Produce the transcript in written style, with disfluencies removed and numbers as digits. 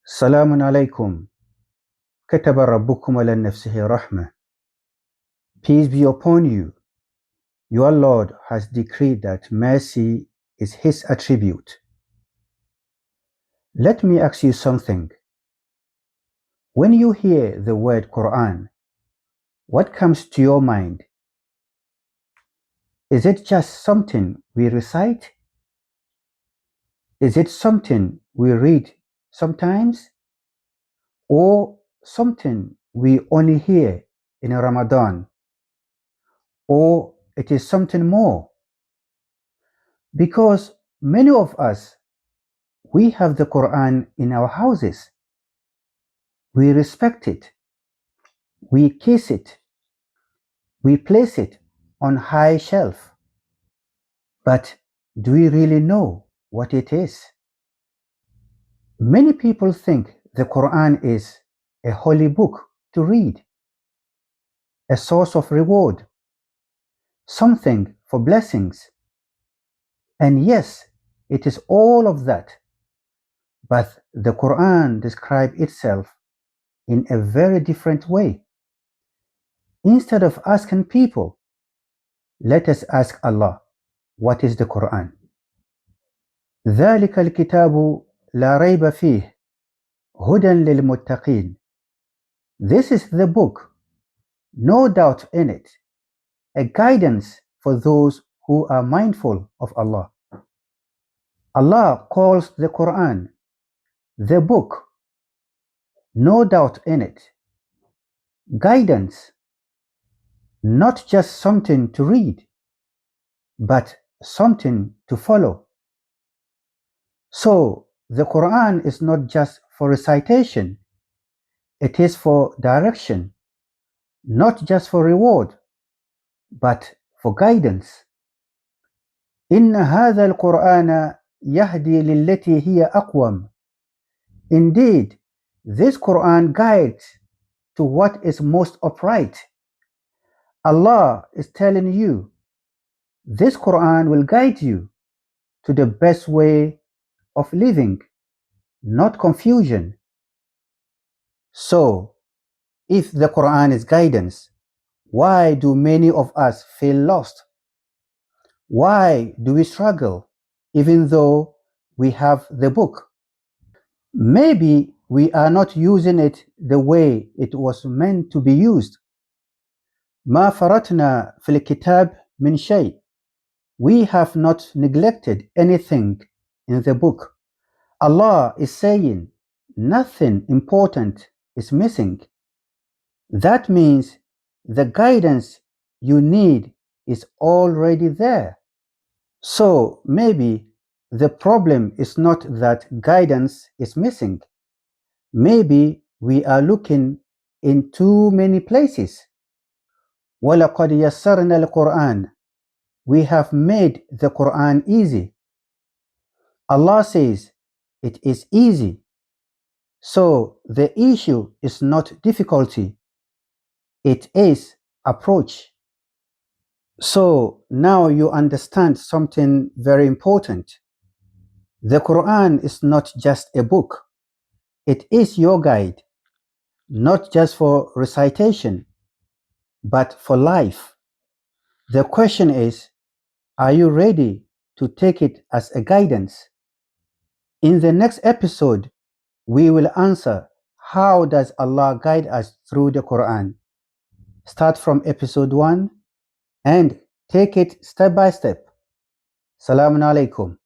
سلام عليكم. كتب ربكم على نفسه رحمة. Peace be upon you. Your Lord has decreed that mercy is His attribute. Let me ask you something. When you hear the word Qur'an, what comes to your mind? Is it just something we recite? Is it something we read sometimes? Or something we only hear in Ramadan? Or it is something more? Because many of us, we have the Quran in our houses. We respect it. We kiss it. We place it on high shelf. But do we really know what it is? Many people think the Quran is a holy book to read, a source of reward, something for blessings. And yes, it is all of that. But the Quran describes itself in a very different way. Instead of asking people, let us ask Allah, what is the Quran? ذلك الكتاب لا ريب فيه هدى للمتقين. This is the book, no doubt in it, a guidance for those who are mindful of Allah. Allah calls the Quran the book, no doubt in it, guidance, not just something to read, but something to follow. So the Quran is not just for recitation, it is for direction, not just for reward, but for guidance. إن هذا القرآن يهدي للتي هي أقوم. Indeed, this Quran guides to what is most upright. Allah is telling you, this Quran will guide you to the best way of living, not confusion. So, if the Quran is guidance, why do many of us feel lost? Why do we struggle even though we have the book? Maybe we are not using it the way it was meant to be used. ما فرطنا في الكتاب من شيء. We have not neglected anything in the book. Allah is saying nothing important is missing. That means the guidance you need is already there. So maybe the problem is not that guidance is missing. Maybe we are looking in too many places. وَلَقَدْ يَسَّرْنَا الْقُرْآنَ. We have made the Quran easy. Allah says it is easy. So the issue is not difficulty. It is approach. So now you understand something very important. The Quran is not just a book. It is your guide, not just for recitation, but for life. The question is, are you ready to take it as a guidance? In the next episode, we will answer, how does Allah guide us through the Quran? Start from episode 1 and take it step by step. Salamun alaikum.